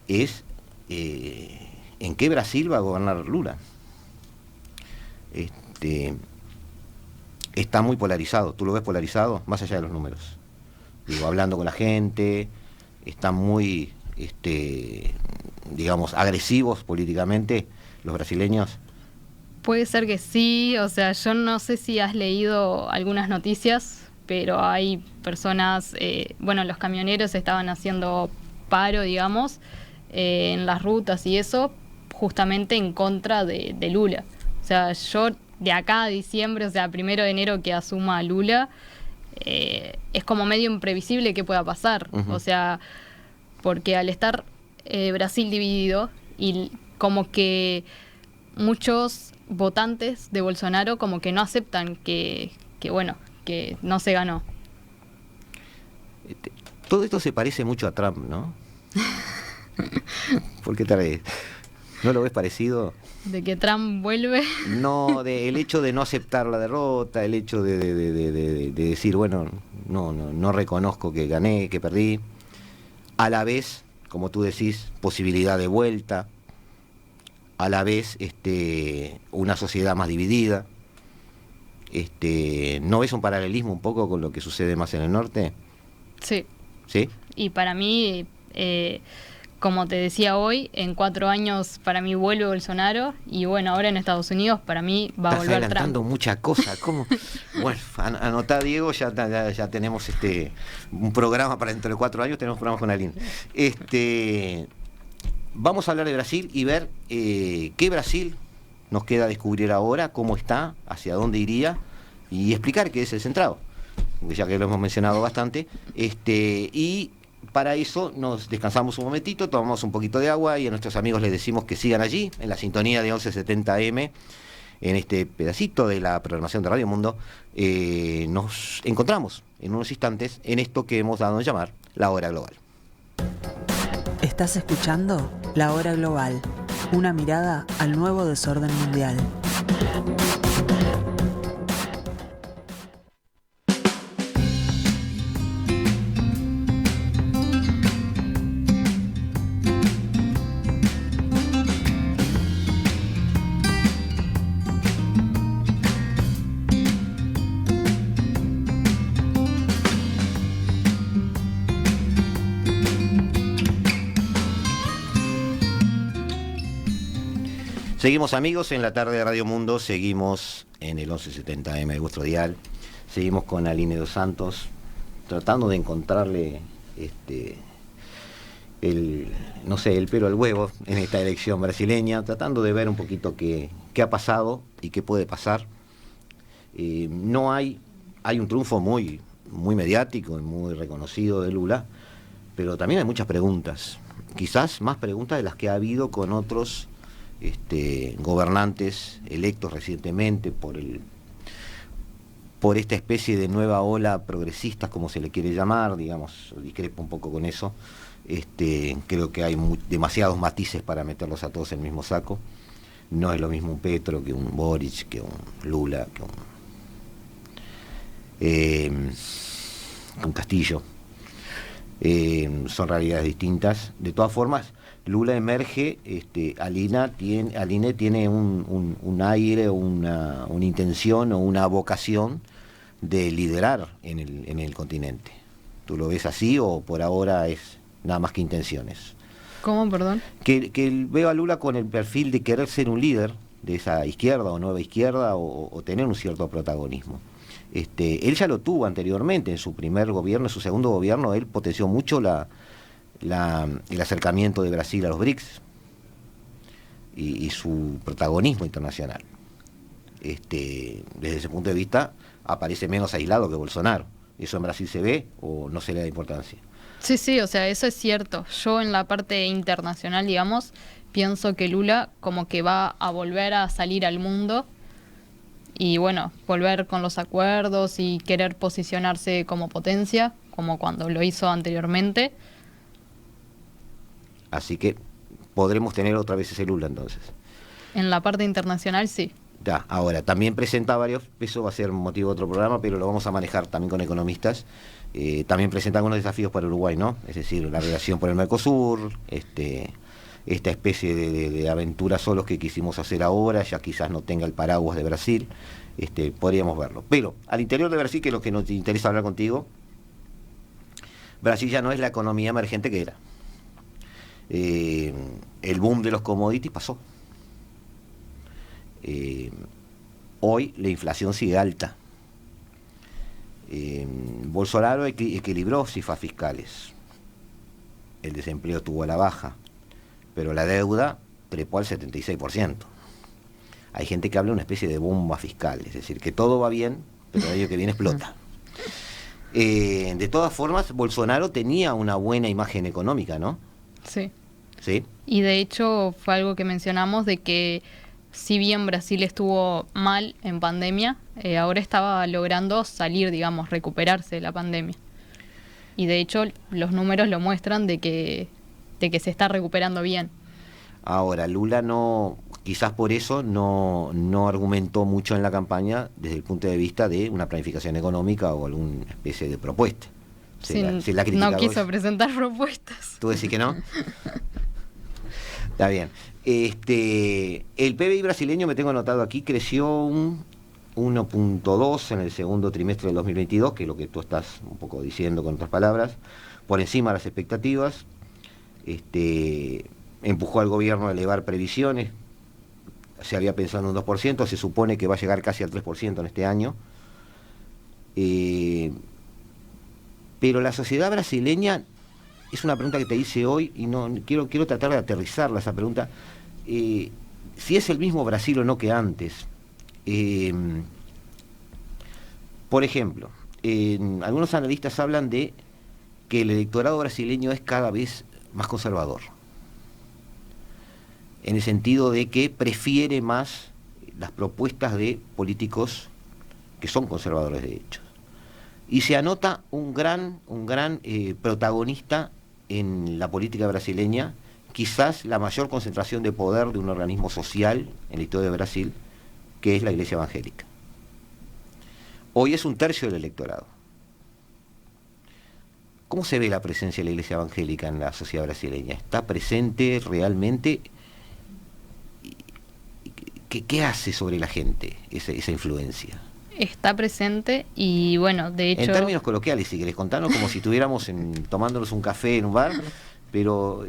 es en qué Brasil va a gobernar Lula. Está muy polarizado. ¿Tú lo ves polarizado? Más allá de los números. Digo, hablando con la gente, están muy, digamos, agresivos políticamente los brasileños. Puede ser que sí, o sea, yo no sé si has leído algunas noticias, pero hay personas, bueno, los camioneros estaban haciendo paro, digamos, en las rutas y eso, justamente en contra de Lula. O sea, yo de acá a diciembre, o sea, 1 de enero que asuma Lula, es como medio imprevisible que pueda pasar. Uh-huh. O sea, porque al estar Brasil dividido y como que muchos votantes de Bolsonaro como que no aceptan que no se ganó. Todo esto se parece mucho a Trump, ¿no? ¿Por qué te reís? ¿No lo ves parecido? ¿De que Trump vuelve? No, el hecho de no aceptar la derrota, el hecho de decir, bueno, no reconozco que gané, que perdí. A la vez, como tú decís, posibilidad de vuelta. A la vez, una sociedad más dividida. ¿No ves un paralelismo un poco con lo que sucede más en el norte? Sí. ¿Sí? Y para mí, como te decía hoy, en 4 años para mí vuelve Bolsonaro y bueno, ahora en Estados Unidos para mí va a volver Trump. Estás adelantando muchas cosas. ¿Cómo? Bueno, anotá, Diego, ya tenemos un programa para dentro de 4 años, tenemos programas con Aline. Vamos a hablar de Brasil y ver qué Brasil nos queda descubrir ahora, cómo está, hacia dónde iría y explicar qué es el centrado, ya que lo hemos mencionado bastante. Y para eso nos descansamos un momentito, tomamos un poquito de agua y a nuestros amigos les decimos que sigan allí, en la sintonía de 1170 AM, en este pedacito de la programación de Radio Mundo. Nos encontramos en unos instantes en esto que hemos dado a llamar La Hora Global. Estás escuchando La Hora Global, una mirada al nuevo desorden mundial. Seguimos, amigos, en la tarde de Radio Mundo, seguimos en el 1170M de vuestro dial, seguimos con Aline dos Santos, tratando de encontrarle el pelo al huevo en esta elección brasileña, tratando de ver un poquito qué ha pasado y qué puede pasar. Hay un triunfo muy mediático y muy reconocido de Lula, pero también hay muchas preguntas, quizás más preguntas de las que ha habido con otros gobernantes electos recientemente por esta especie de nueva ola progresista, como se le quiere llamar, digamos, discrepo un poco con eso. Creo que hay demasiados matices para meterlos a todos en el mismo saco. No es lo mismo un Petro que un Boric, que un Lula, que un Castillo. Son realidades distintas. De todas formas, Lula emerge, Aline tiene un aire, una intención o una vocación de liderar en el continente. ¿Tú lo ves así o por ahora es nada más que intenciones? ¿Cómo, perdón? Que veo a Lula con el perfil de querer ser un líder de esa izquierda o nueva izquierda o tener un cierto protagonismo. Él ya lo tuvo anteriormente en su primer gobierno, en su segundo gobierno, él potenció mucho el acercamiento de Brasil a los BRICS y su protagonismo internacional. Desde ese punto de vista aparece menos aislado que Bolsonaro. ¿Eso en Brasil se ve o no se le da importancia? Sí, o sea, eso es cierto. Yo en la parte internacional, digamos, pienso que Lula como que va a volver a salir al mundo y bueno, volver con los acuerdos y querer posicionarse como potencia, como cuando lo hizo anteriormente. Así que podremos tener otra vez ese Lula entonces. En la parte internacional, sí. Ya, ahora, también presenta varios, eso va a ser motivo de otro programa, pero lo vamos a manejar también con economistas. También presenta algunos desafíos para Uruguay, ¿no? Es decir, la relación por el Mercosur, esta especie de aventura solos que quisimos hacer ahora, ya quizás no tenga el paraguas de Brasil, podríamos verlo. Pero al interior de Brasil, que es lo que nos interesa hablar contigo, Brasil ya no es la economía emergente que era. El boom de los commodities pasó. Hoy la inflación sigue alta. Bolsonaro equilibró cifras fiscales. El desempleo estuvo a la baja, pero la deuda trepó al 76%. Hay gente que habla de una especie de bomba fiscal, es decir, que todo va bien, pero el año que viene explota. De todas formas, Bolsonaro tenía una buena imagen económica, ¿no? Sí. ¿Sí? Y de hecho fue algo que mencionamos de que si bien Brasil estuvo mal en pandemia, ahora estaba logrando salir, digamos, recuperarse de la pandemia. Y de hecho los números lo muestran de que se está recuperando bien. Ahora, Lula quizás por eso no argumentó mucho en la campaña desde el punto de vista de una planificación económica o alguna especie de propuesta. No quiso presentar propuestas. ¿Tú decís que no? Está bien. El PBI brasileño, me tengo anotado aquí, creció un 1.2 en el segundo trimestre del 2022, que es lo que tú estás un poco diciendo con otras palabras, por encima de las expectativas. Empujó al gobierno a elevar previsiones. Se había pensado en un 2%, se supone que va a llegar casi al 3% en este año. Pero la sociedad brasileña, es una pregunta que te hice hoy y no quiero tratar de aterrizarla esa pregunta. Si es el mismo Brasil o no que antes. Por ejemplo, algunos analistas hablan de que el electorado brasileño es cada vez más conservador, en el sentido de que prefiere más las propuestas de políticos que son conservadores de hecho. Y se anota un gran protagonista en la política brasileña, quizás la mayor concentración de poder de un organismo social en la historia de Brasil, que es la Iglesia Evangélica. Hoy es un tercio del electorado. ¿Cómo se ve la presencia de la Iglesia Evangélica en la sociedad brasileña? ¿Está presente realmente? ¿Qué hace sobre la gente esa influencia? Está presente y bueno, de hecho... En términos coloquiales, si querés contarnos, como si estuviéramos tomándonos un café en un bar, pero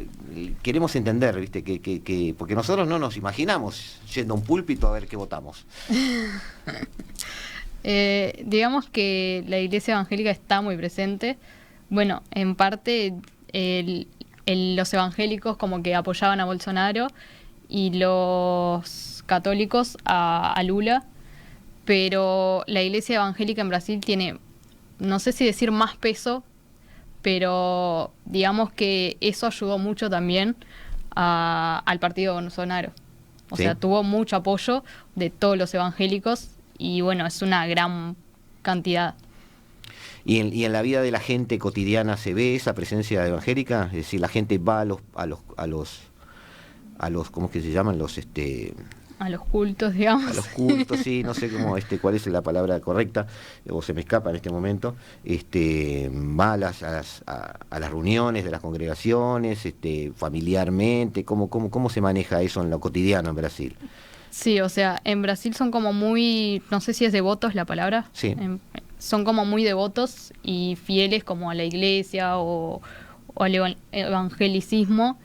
queremos entender, ¿viste? Porque nosotros no nos imaginamos yendo a un púlpito a ver qué votamos. Digamos que la iglesia evangélica está muy presente. Bueno, en parte los evangélicos como que apoyaban a Bolsonaro y los católicos a Lula, pero la iglesia evangélica en Brasil tiene, no sé si decir más peso, pero digamos que eso ayudó mucho también al partido de Bolsonaro. O sea, tuvo mucho apoyo de todos los evangélicos y bueno, es una gran cantidad. ¿Y en la vida de la gente cotidiana se ve esa presencia evangélica? Es decir, la gente va a los ¿cómo es que se llaman? A los cultos, digamos. A los cultos, sí, no sé cómo, cuál es la palabra correcta, o se me escapa en este momento. Va a las reuniones de las congregaciones, familiarmente, ¿cómo se maneja eso en lo cotidiano en Brasil? Sí, o sea, en Brasil son como muy, no sé si es devotos la palabra. Sí. Son como muy devotos y fieles como a la iglesia o al evangelicismo.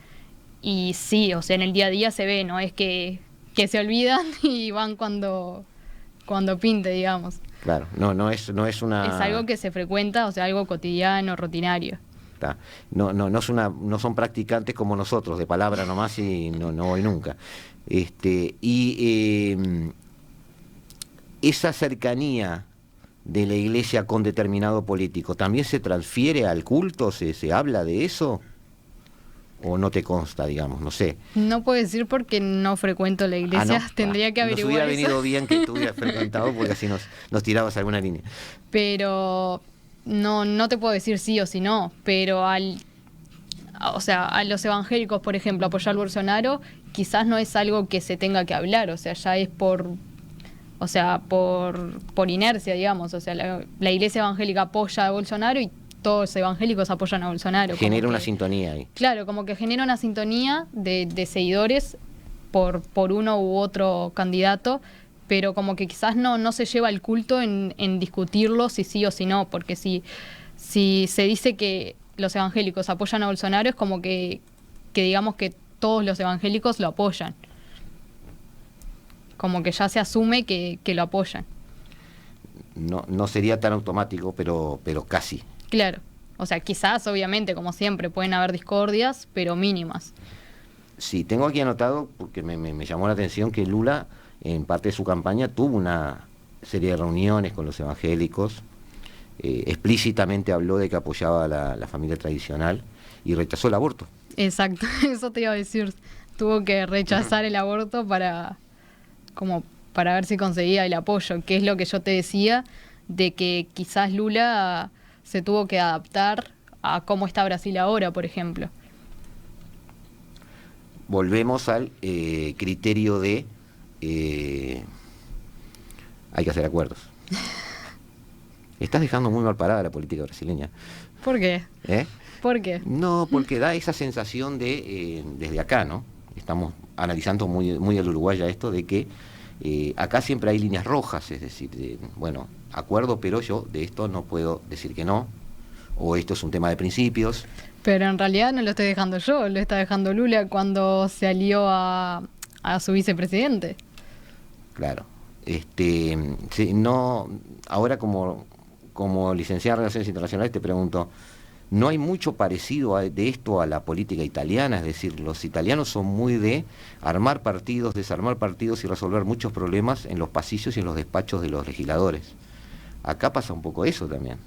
Y sí, o sea, en el día a día se ve, no es que se olvidan y van cuando pinte, digamos. Claro, no es una... Es algo que se frecuenta, o sea, algo cotidiano, rutinario. No son practicantes como nosotros, de palabra nomás y no voy nunca. Esa cercanía de la iglesia con determinado político, ¿también se transfiere al culto? ¿Se habla de eso? ¿O no te consta, digamos? No sé. No puedo decir porque no frecuento la iglesia, ¿no? Tendría que averiguar. Nos hubiera venido bien que tú hubieras frecuentado porque así nos tirabas alguna línea. Pero no te puedo decir sí o sí no, pero a los evangélicos, por ejemplo, apoyar a Bolsonaro, quizás no es algo que se tenga que hablar, o sea, ya es por inercia, digamos, o sea, la iglesia evangélica apoya a Bolsonaro y todos los evangélicos apoyan a Bolsonaro. Genera una sintonía ahí. Claro, como que genera una sintonía de seguidores por uno u otro candidato, pero como que quizás no se lleva el culto en discutirlo si sí o si no, porque si se dice que los evangélicos apoyan a Bolsonaro, es como que digamos que todos los evangélicos lo apoyan. Como que ya se asume que lo apoyan. No sería tan automático, pero casi. Claro. O sea, quizás, obviamente, como siempre, pueden haber discordias, pero mínimas. Sí, tengo aquí anotado, porque me llamó la atención que Lula, en parte de su campaña, tuvo una serie de reuniones con los evangélicos. Explícitamente habló de que apoyaba a la familia tradicional y rechazó el aborto. Exacto, eso te iba a decir. Tuvo que rechazar el aborto para ver si conseguía el apoyo, que es lo que yo te decía, de que quizás Lula se tuvo que adaptar a cómo está Brasil ahora, por ejemplo. Volvemos al criterio de hay que hacer acuerdos. Estás dejando muy mal parada la política brasileña. ¿Por qué? ¿Por qué? No, porque da esa sensación de, desde acá, ¿no? Estamos analizando muy al uruguaya esto de que acá siempre hay líneas rojas, es decir, acuerdo, pero yo de esto no puedo decir que no, o esto es un tema de principios. Pero en realidad no lo estoy dejando yo, lo está dejando Lula cuando se alió a su vicepresidente. Claro. Ahora como licenciada en Relaciones Internacionales te pregunto, ¿no hay mucho parecido de esto a la política italiana? Es decir, los italianos son muy de armar partidos, desarmar partidos y resolver muchos problemas en los pasillos y en los despachos de los legisladores. Acá pasa un poco eso también,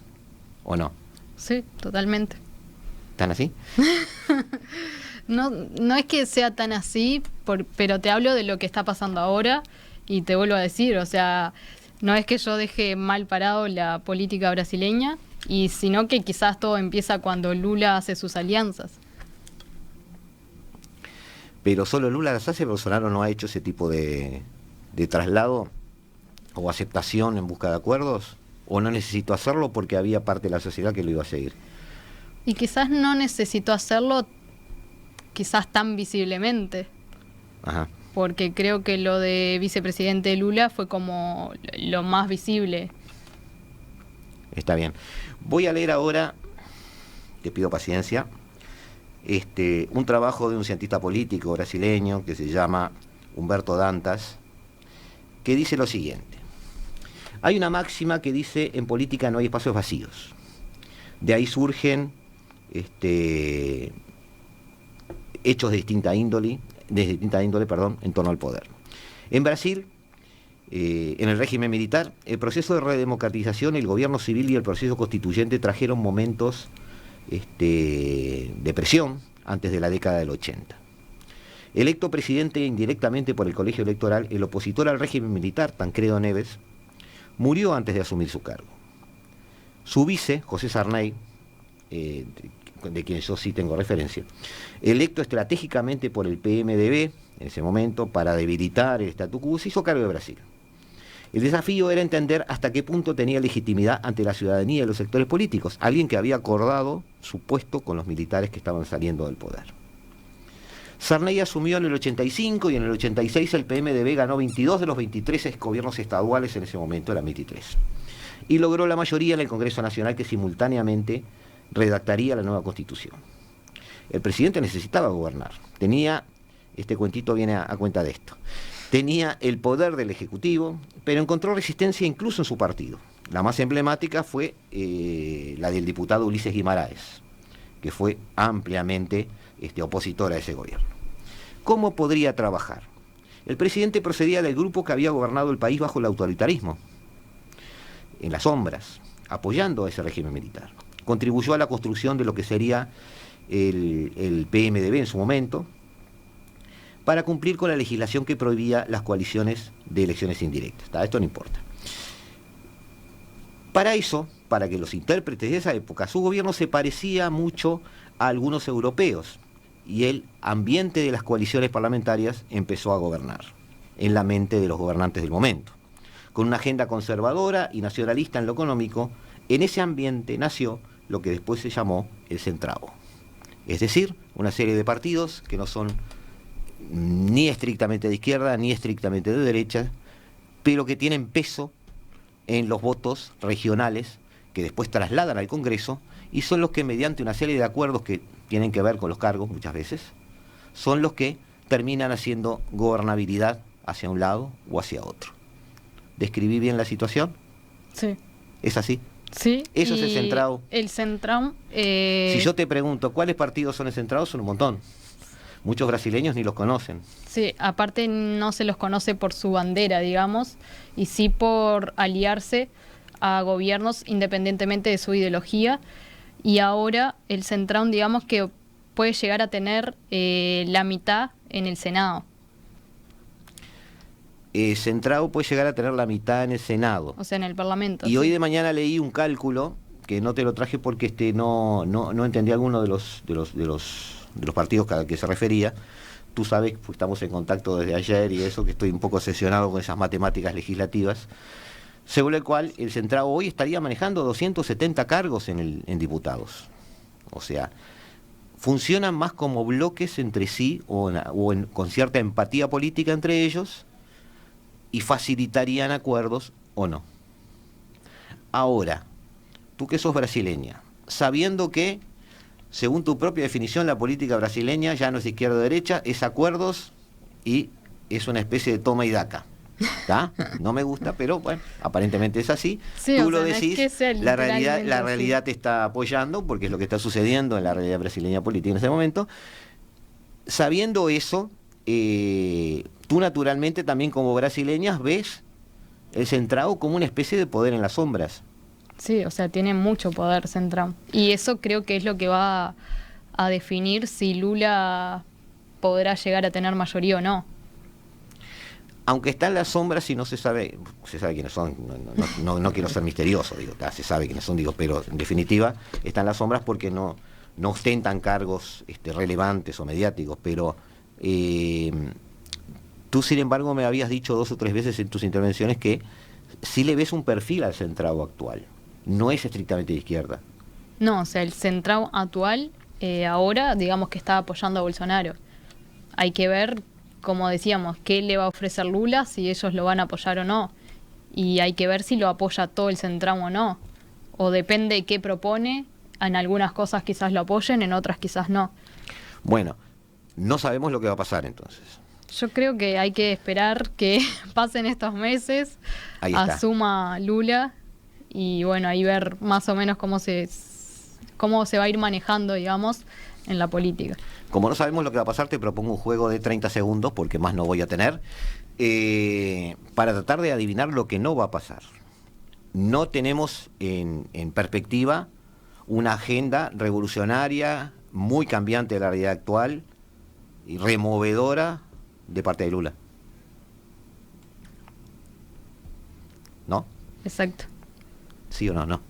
¿o no? Sí, totalmente. ¿Tan así? No es que sea tan así, pero te hablo de lo que está pasando ahora y te vuelvo a decir, o sea, no es que yo deje mal parado la política brasileña, y sino que quizás todo empieza cuando Lula hace sus alianzas. Pero solo Lula las hace, Bolsonaro no ha hecho ese tipo de traslado o aceptación en busca de acuerdos, o no necesitó hacerlo porque había parte de la sociedad que lo iba a seguir. Y quizás no necesitó hacerlo quizás tan visiblemente. Ajá. Porque creo que lo de vicepresidente Lula fue como lo más visible. Está bien. Voy a leer ahora, te pido paciencia, un trabajo de un cientista político brasileño que se llama Humberto Dantas, que dice lo siguiente. Hay una máxima que dice: en política no hay espacios vacíos. De ahí surgen hechos de distinta índole, en torno al poder. En Brasil, en el régimen militar, el proceso de redemocratización, el gobierno civil y el proceso constituyente trajeron momentos de presión antes de la década del 80. Electo presidente indirectamente por el colegio electoral, el opositor al régimen militar, Tancredo Neves, murió antes de asumir su cargo. Su vice, José Sarney, de quien yo sí tengo referencia, electo estratégicamente por el PMDB en ese momento para debilitar el statu quo, se hizo cargo de Brasil. El desafío era entender hasta qué punto tenía legitimidad ante la ciudadanía y los sectores políticos, alguien que había acordado su puesto con los militares que estaban saliendo del poder. Sarney asumió en el 85 y en el 86 el PMDB ganó 22 de los 23 gobiernos estaduales en ese momento, eran 23. Y logró la mayoría en el Congreso Nacional, que simultáneamente redactaría la nueva Constitución. El presidente necesitaba gobernar. Tenía, este cuentito viene a cuenta de esto, tenía el poder del Ejecutivo, pero encontró resistencia incluso en su partido. La más emblemática fue la del diputado Ulises Guimarães, que fue ampliamente opositor a ese gobierno. ¿Cómo podría trabajar? El presidente procedía del grupo que había gobernado el país bajo el autoritarismo, en las sombras, apoyando a ese régimen militar. Contribuyó a la construcción de lo que sería el PMDB en su momento, para cumplir con la legislación que prohibía las coaliciones de elecciones indirectas. Esto no importa. Para eso, para que los intérpretes de esa época, su gobierno se parecía mucho a algunos europeos, y el ambiente de las coaliciones parlamentarias empezó a gobernar en la mente de los gobernantes del momento. Con una agenda conservadora y nacionalista en lo económico, en ese ambiente nació lo que después se llamó el Centravo. Es decir, una serie de partidos que no son ni estrictamente de izquierda ni estrictamente de derecha, pero que tienen peso en los votos regionales que después trasladan al Congreso, y son los que, mediante una serie de acuerdos que tienen que ver con los cargos muchas veces, son los que terminan haciendo gobernabilidad hacia un lado o hacia otro. ¿Describí bien la situación? Sí. ¿Es así? Sí. Eso es el Centrado. El Centrado... Si yo te pregunto, ¿cuáles partidos son el Centrado? Son un montón. Muchos brasileños ni los conocen. Sí, aparte no se los conoce por su bandera, digamos, y sí por aliarse a gobiernos independientemente de su ideología. Y ahora el Centrado, digamos, que puede llegar a tener la mitad en el Senado. Centrado puede llegar a tener la mitad en el Senado. O sea, en el Parlamento. Y sí. hoy de mañana leí un cálculo, que no te lo traje porque no entendí alguno de los partidos a que se refería. Tú sabes, pues estamos en contacto desde ayer y eso, que estoy un poco obsesionado con esas matemáticas legislativas, según el cual el Centrado hoy estaría manejando 270 cargos en diputados. O sea, funcionan más como bloques entre sí con cierta empatía política entre ellos, y facilitarían acuerdos o no. Ahora, tú que sos brasileña, sabiendo que, según tu propia definición, la política brasileña ya no es de izquierda o derecha, es acuerdos y es una especie de toma y daca. ¿Tá? No me gusta, pero bueno, aparentemente es así. Sí, tú o lo sea, no decís, es que sea la literalmente realidad así. te está apoyando, porque es lo que está sucediendo en la realidad brasileña política en este momento. Sabiendo eso, tú naturalmente también como brasileñas ves el Centrado como una especie de poder en las sombras. Sí, o sea, tiene mucho poder Centrado. Y eso creo que es lo que va a definir si Lula podrá llegar a tener mayoría o no. Aunque está en las sombras y no se sabe quiénes son, no quiero ser misterioso, digo, se sabe quiénes son, digo, pero en definitiva está en las sombras porque no ostentan cargos relevantes o mediáticos, pero tú sin embargo me habías dicho 2 o 3 veces en tus intervenciones que sí le ves un perfil al Centrado actual, no es estrictamente de izquierda. No, o sea, el Centrado actual ahora, digamos que está apoyando a Bolsonaro. Hay que ver, como decíamos, qué le va a ofrecer Lula, si ellos lo van a apoyar o no. Y hay que ver si lo apoya todo el Centrado o no. O depende de qué propone, en algunas cosas quizás lo apoyen, en otras quizás no. Bueno, no sabemos lo que va a pasar entonces. Yo creo que hay que esperar que pasen estos meses, Ahí está. asuma Lula y bueno, ahí ver más o menos cómo se va a ir manejando, digamos, en la política. Como no sabemos lo que va a pasar, te propongo un juego de 30 segundos, porque más no voy a tener, para tratar de adivinar lo que no va a pasar. No tenemos en perspectiva una agenda revolucionaria, muy cambiante de la realidad actual y removedora de parte de Lula. ¿No? Exacto. ¿Sí o no? No.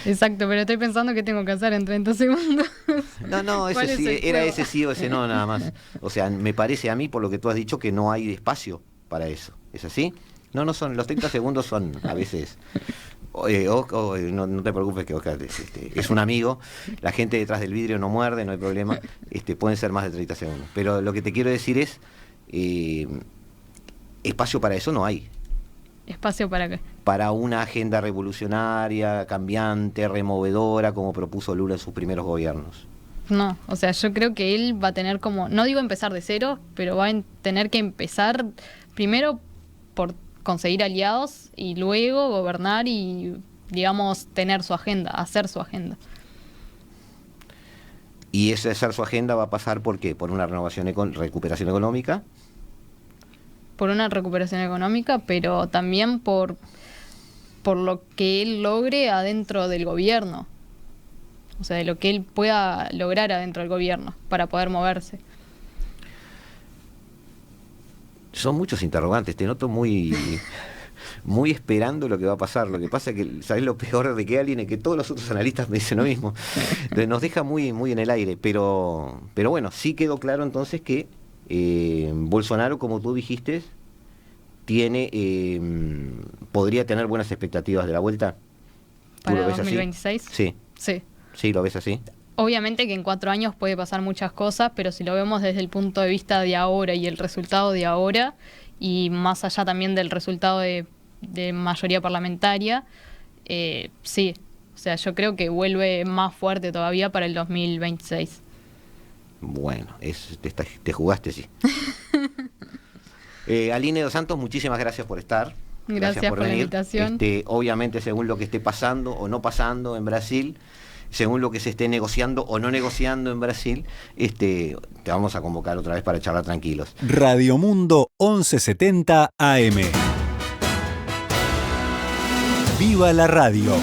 Exacto, pero estoy pensando qué tengo que hacer en 30 segundos. No, ¿Cuál ese es sí, el era juego? ese sí o ese no, nada más. O sea, me parece a mí, por lo que tú has dicho, que no hay espacio para eso. ¿Es así? No son, los 30 segundos son a veces... no te preocupes, que Oscar es un amigo, la gente detrás del vidrio no muerde, no hay problema, pueden ser más de 30 segundos. Pero lo que te quiero decir es, espacio para eso no hay. ¿Espacio para qué? Para una agenda revolucionaria, cambiante, removedora, como propuso Lula en sus primeros gobiernos. No, o sea, yo creo que él va a tener como, no digo empezar de cero, pero va a tener que empezar primero por conseguir aliados y luego gobernar y, digamos, tener su agenda, hacer su agenda. Y ese hacer su agenda va a pasar ¿por qué? Por una recuperación económica. Por una recuperación económica, pero también por lo que él logre adentro del gobierno. O sea, de lo que él pueda lograr adentro del gobierno para poder moverse. Son muchos interrogantes, te noto muy esperando lo que va a pasar. Lo que pasa es que, ¿sabés lo peor de que alguien es que todos los otros analistas me dicen lo mismo? Entonces, nos deja muy en el aire, pero bueno, sí quedó claro entonces que Bolsonaro, como tú dijiste, podría tener buenas expectativas de la vuelta. ¿Tú ¿Para lo ves 2026? así? Sí. Sí, ¿lo ves así? Obviamente que en 4 años puede pasar muchas cosas, pero si lo vemos desde el punto de vista de ahora y el resultado de ahora, y más allá también del resultado de mayoría parlamentaria, sí. O sea, yo creo que vuelve más fuerte todavía para el 2026. Bueno, te jugaste, sí. Aline dos Santos, muchísimas gracias por estar. Gracias por venir. la invitación. Obviamente, según lo que esté pasando o no pasando en Brasil, según lo que se esté negociando o no negociando en Brasil, te vamos a convocar otra vez para charlar tranquilos. Radio Mundo 1170 AM. ¡Viva la radio!